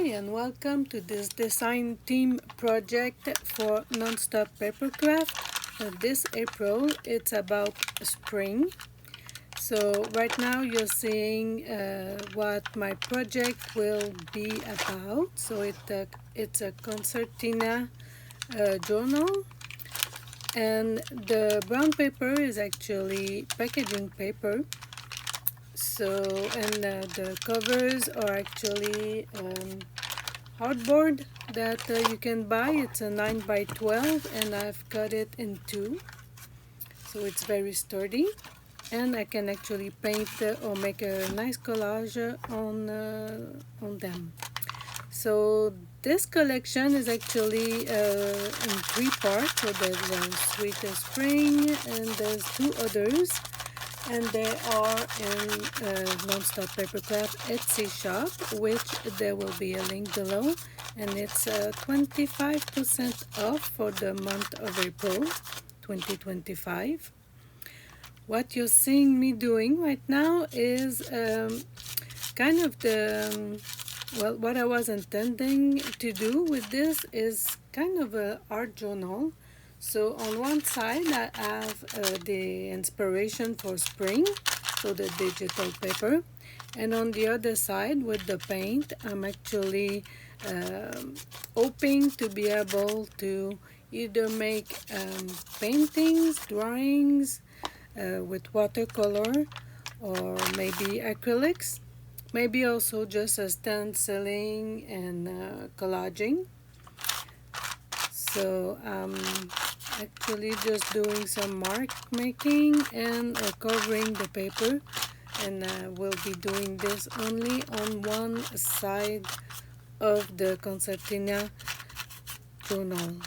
and welcome to this design theme project for Non-Stop Papercraft. This April it's about spring. So right now you're seeing what my project will be about. So it's a concertina journal, and the brown paper is actually packaging paper. So, and the covers are actually hardboard that you can buy. It's a 9 by 12 and I've cut it in two. So it's very sturdy and I can actually paint or make a nice collage on them. So this collection is actually in three parts. So there's Sweet Spring and there's two others. And they are in Non-Stop Papercraft Etsy shop, which there will be a link below, and it's 25% off for the month of April 2025. What you're seeing me doing right now is kind of well, what I was intending to do with this is kind of an art journal. So on one side I have the inspiration for spring, so the digital paper, and on the other side with the paint I'm actually hoping to be able to either make paintings, drawings with watercolor, or maybe acrylics, maybe also just a stenciling and collaging. So actually just doing some mark making and covering the paper, and we'll be doing this only on one side of the concertina journal.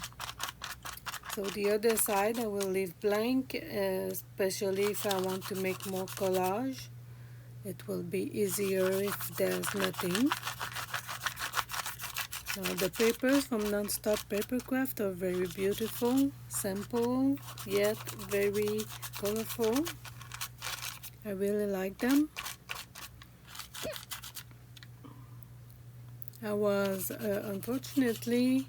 So the other side I will leave blank, especially if I want to make more collage. It will be easier if there's nothing. Now the papers from Non-Stop Papercraft are very beautiful, simple, yet very colorful. I really like them. I was unfortunately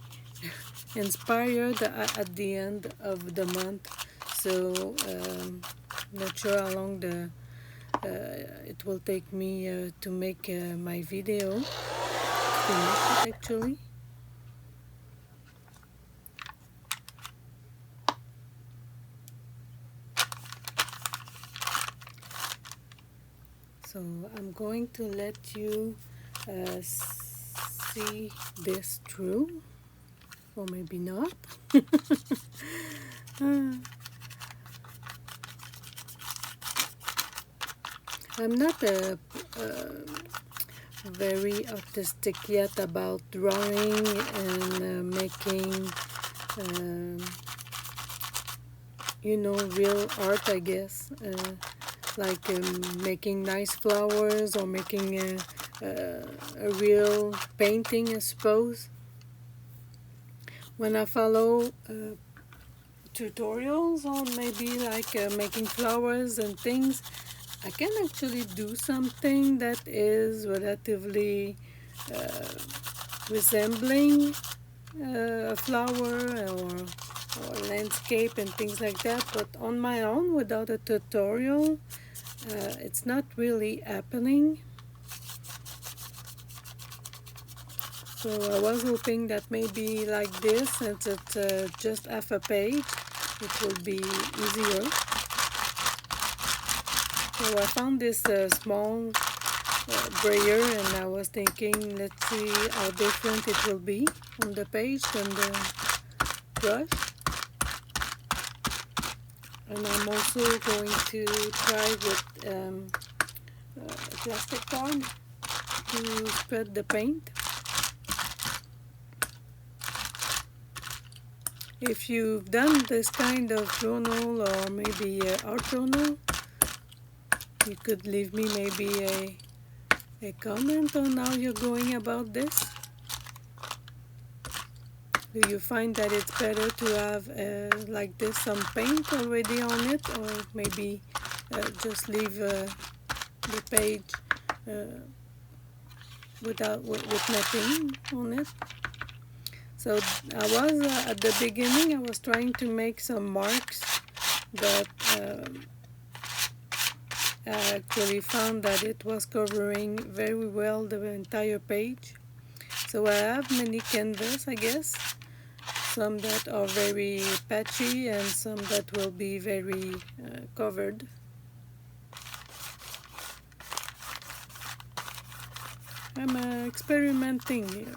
inspired at the end of the month, so not sure how long it will take me to make my video. Actually, so I'm going to let you see this through, or maybe not. I'm not very artistic yet about drawing and making real art, I guess, like making nice flowers or making a real painting, I suppose. When I follow tutorials on maybe like making flowers and things, I can actually do something that is relatively resembling a flower or landscape and things like that, but on my own without a tutorial it's not really happening. So I was hoping that maybe like this, since it's just half a page, it will be easier. So I found this small brayer, and I was thinking, let's see how different it will be on the page than the brush. And I'm also going to try with plastic card to spread the paint. If you've done this kind of journal or maybe art journal, you could leave me maybe a comment on how you're going about this. Do you find that it's better to have like this some paint already on it, or maybe just leave the page with nothing on it. So I was at the beginning I was trying to make some marks, but I actually found that it was covering very well the entire page. So I have many canvas, I guess, some that are very patchy and some that will be very covered. I'm experimenting here.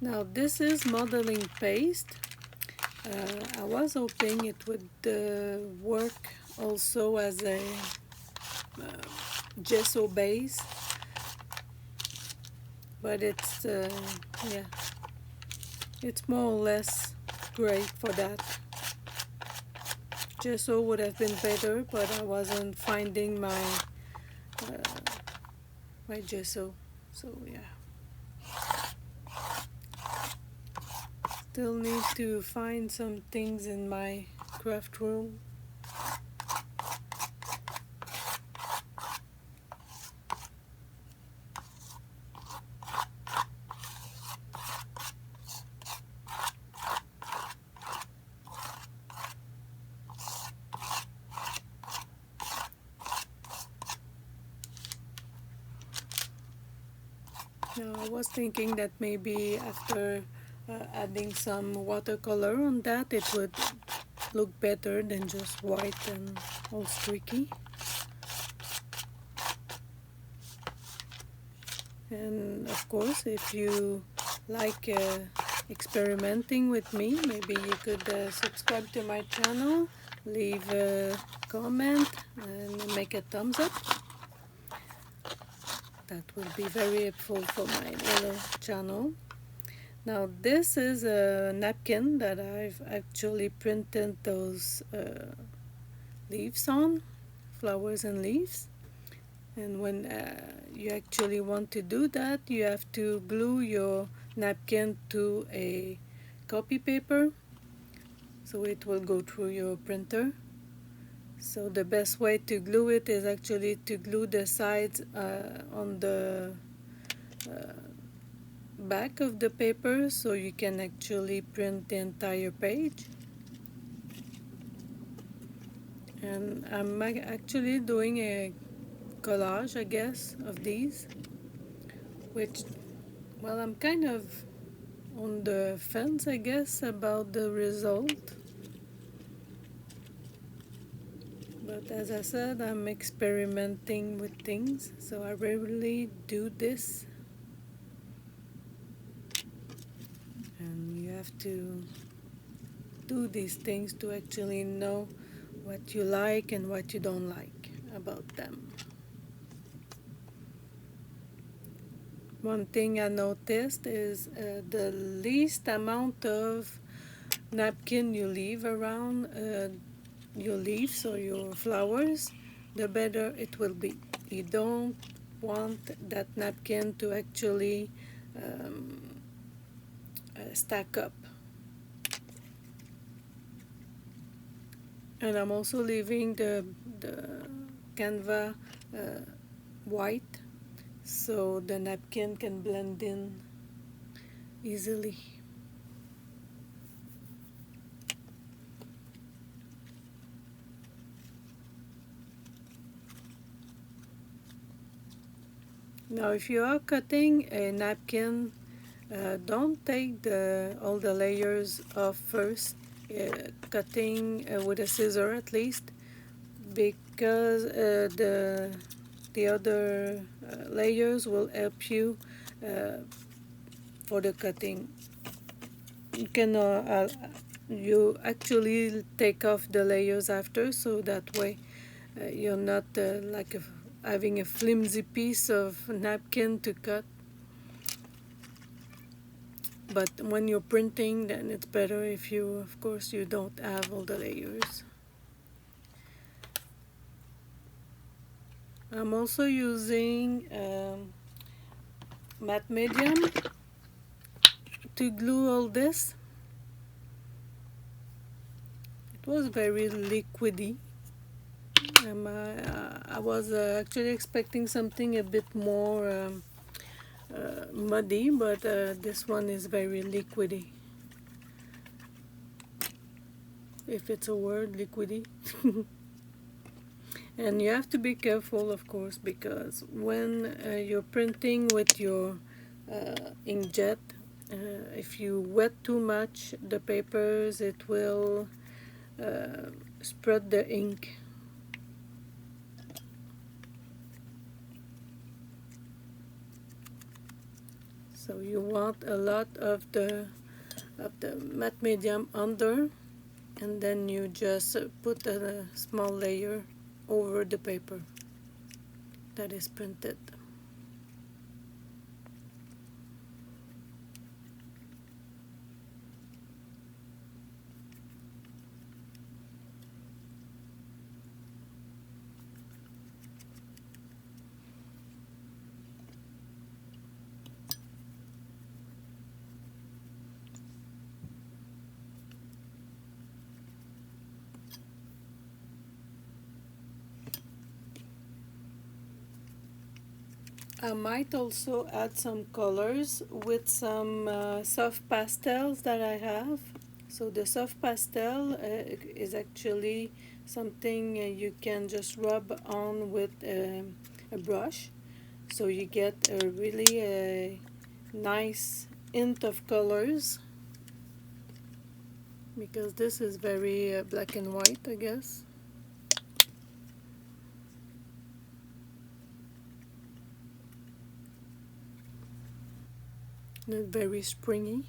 Now this is modeling paste. I was hoping it would work also as a gesso base, but it's yeah, it's more or less great for that. Gesso would have been better, but I wasn't finding my my gesso, so yeah. Still need to find some things in my craft room. Now I was thinking that maybe after adding some watercolor on that, it would look better than just white and all streaky. And of course, if you like experimenting with me, maybe you could subscribe to my channel, leave a comment and make a thumbs up. That will be very helpful for my little channel. Now this is a napkin that I've actually printed those leaves on, flowers and leaves. And when you actually want to do that, you have to glue your napkin to a copy paper, so it will go through your printer. So the best way to glue it is actually to glue the sides on the back of the paper, so you can actually print the entire page. And I'm actually doing a collage, I guess, of these, which, well, I'm kind of on the fence, I guess, about the result. But as I said, I'm experimenting with things, so I rarely do this. And you have to do these things to actually know what you like and what you don't like about them. One thing I noticed is the least amount of napkin you leave around your leaves or your flowers, the better it will be. You don't want that napkin to actually stack up. And I'm also leaving the canvas white, so the napkin can blend in easily. Now if you are cutting a napkin, don't take all the layers off first, cutting with a scissor at least, because the other layers will help you for the cutting. You can you actually take off the layers after, so that way you're not like having a flimsy piece of napkin to cut. but when you're printing, then it's better if you, of course, you don't have all the layers. I'm also using matte medium to glue all this. It was very liquidy. I was actually expecting something a bit more muddy, but this one is very liquidy. If it's a word, liquidy. And you have to be careful, of course, because when you're printing with your inkjet, if you wet too much the papers, it will spread the ink. So you want a lot of the matte medium under, and then you just put a small layer over the paper that is printed. I might also add some colors with some soft pastels that I have. So the soft pastel is actually something you can just rub on with a brush. So you get a really nice hint of colors, because this is very black and white, I guess. Not very springy.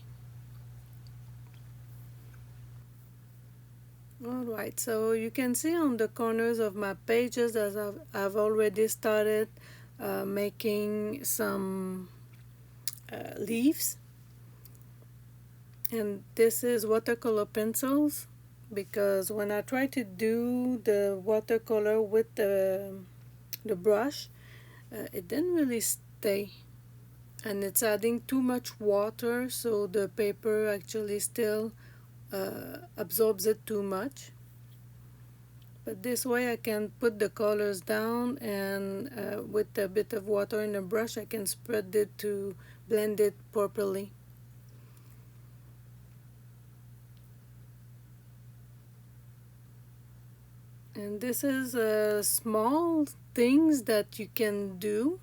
Alright, so you can see on the corners of my pages that I've already started making some leaves. And this is watercolor pencils, because when I try to do the watercolor with the brush, it didn't really stay. And it's adding too much water, so the paper actually still absorbs it too much. But this way I can put the colors down, and with a bit of water in the brush I can spread it to blend it properly. And this is small things that you can do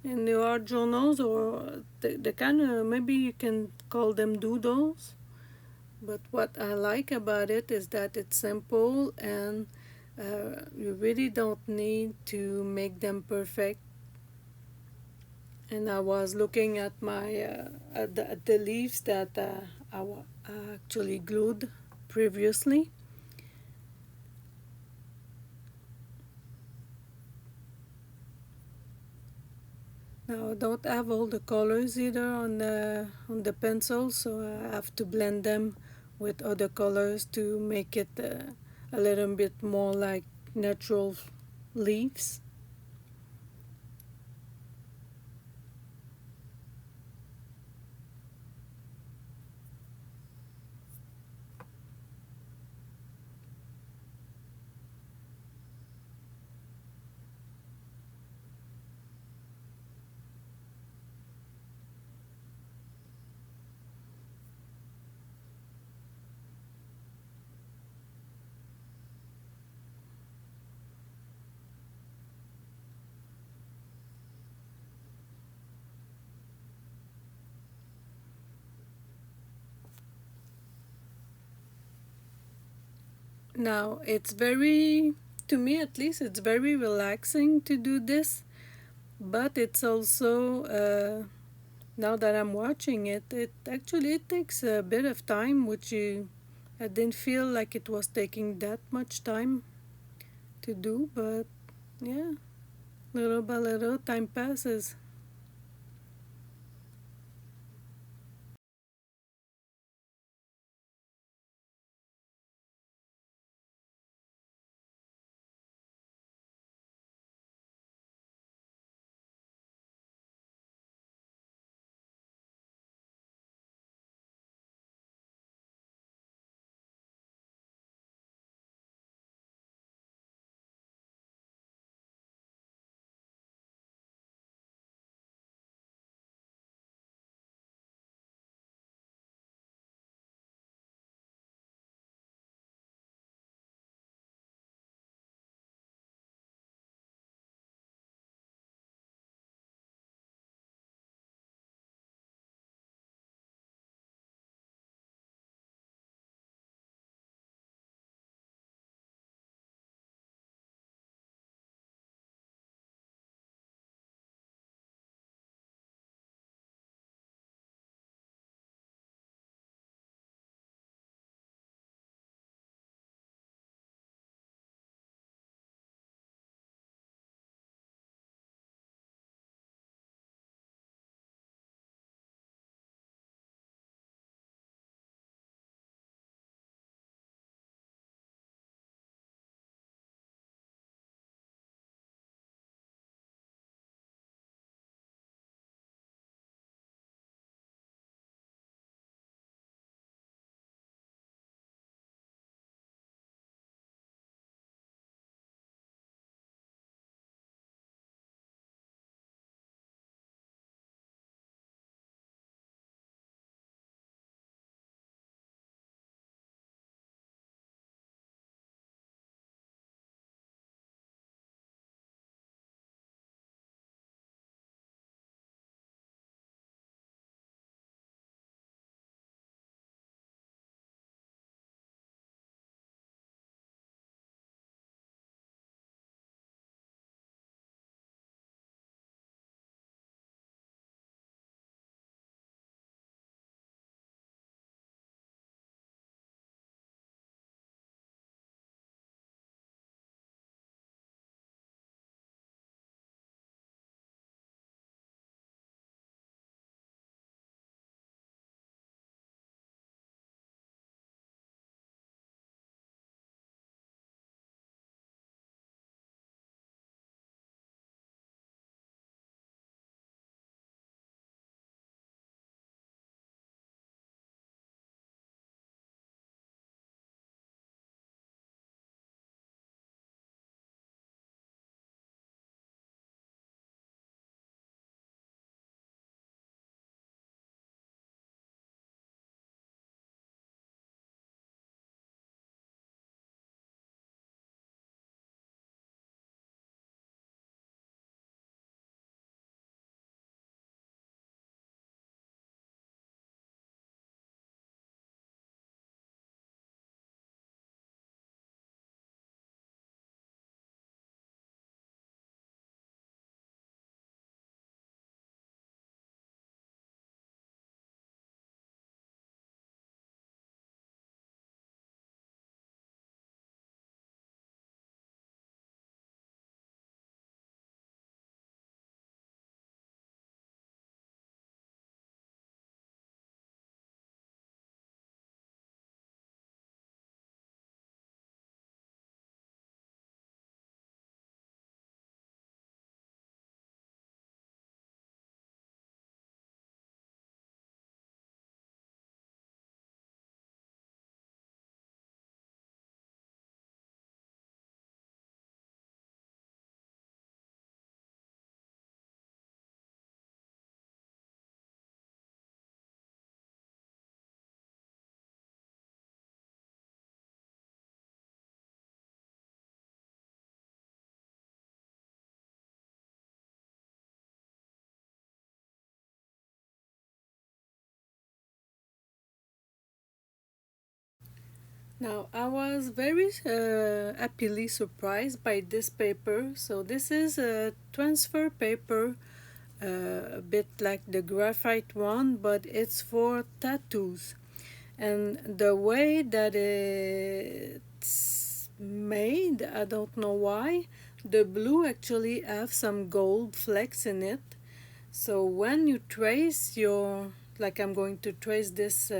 in your art journals, or the kind of, maybe you can call them doodles. But what I like about it is that it's simple, and you really don't need to make them perfect. And I was looking at my at the leaves that I actually glued previously. Now I don't have all the colors either on the pencil, so I have to blend them with other colors to make it a little bit more like natural leaves. Now it's very, to me at least, it's very relaxing to do this, but it's also now that I'm watching it, it actually takes a bit of time, which I didn't feel like it was taking that much time to do, but yeah, little by little time passes. Now, I was very happily surprised by this paper. So this is a transfer paper, a bit like the graphite one, but it's for tattoos. And the way that it's made, I don't know why, the blue actually have some gold flecks in it. So when you trace your, like I'm going to trace this,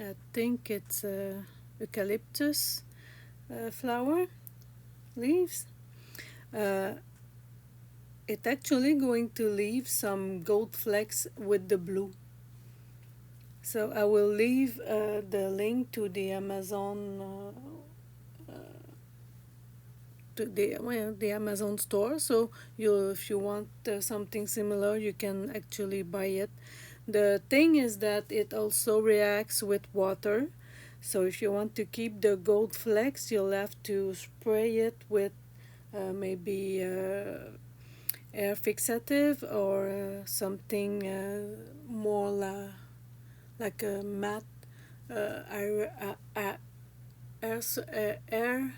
I think it's eucalyptus flower leaves. Uh, it actually going to leave some gold flecks with the blue. So I will leave the link to the Amazon to the Amazon store. So you, if you want something similar, you can actually buy it. The thing is that it also reacts with water. So if you want to keep the gold flecks, you'll have to spray it with maybe air fixative or something more like a matte air, air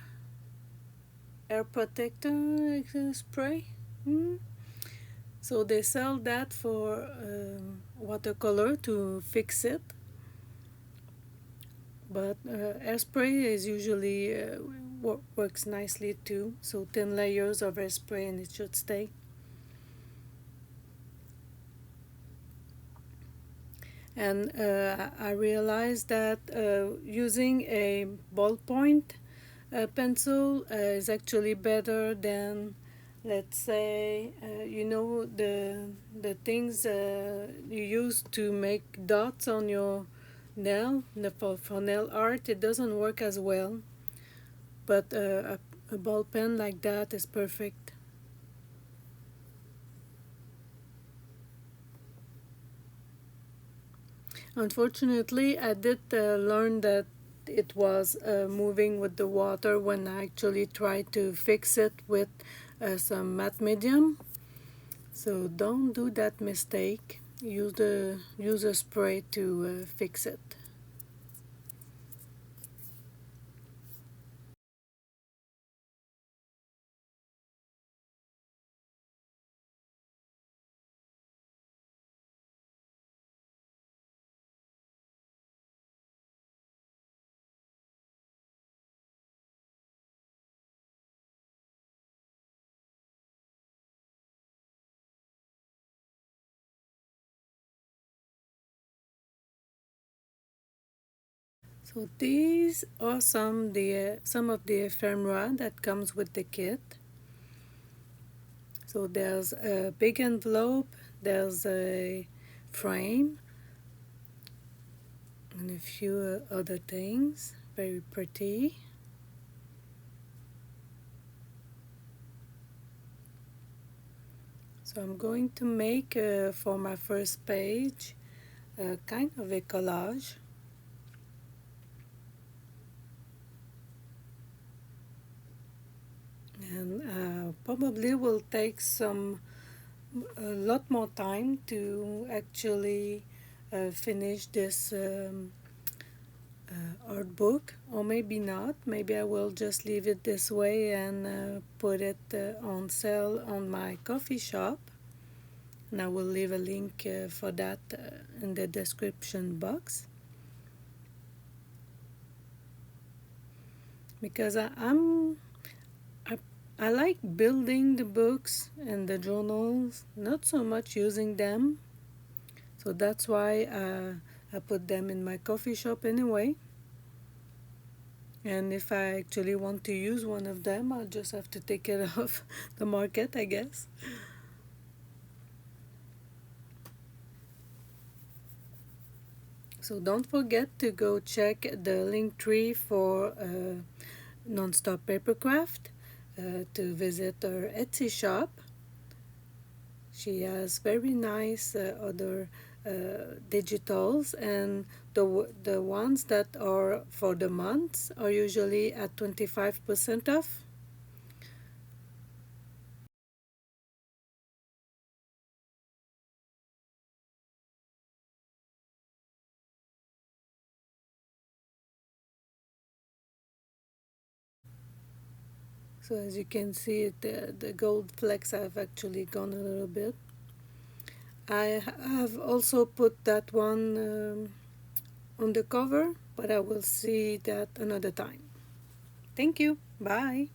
air protector spray. Mm. So they sell that for watercolor to fix it. But airspray is usually works nicely too. So 10 layers of airspray and it should stay. And I realized that using a ballpoint pencil is actually better than, let's say, the things you use to make dots on your nail, for nail art. It doesn't work as well, but a ball pen like that is perfect. Unfortunately, I did learn that it was moving with the water when I actually tried to fix it with some matte medium. So don't do that mistake. Use a spray to fix it. So these are some of the ephemera that comes with the kit. So there's a big envelope, there's a frame, and a few other things. Very pretty. So I'm going to make for my first page kind of a collage. And probably will take a lot more time to actually finish this art book, or maybe not. Maybe I will just leave it this way and put it on sale on my coffee shop. And I will leave a link for that in the description box. Because I like building the books and the journals, not so much using them. So that's why I put them in my coffee shop anyway. And if I actually want to use one of them, I'll just have to take it off the market, I guess. So don't forget to go check the Linktree for Nonstop Papercraft to visit her Etsy shop. She has very nice other digitals, and the ones that are for the months are usually at 25% off. So as you can see, the gold flecks have actually gone a little bit. I have also put that one on the cover, but I will see that another time. Thank you. Bye.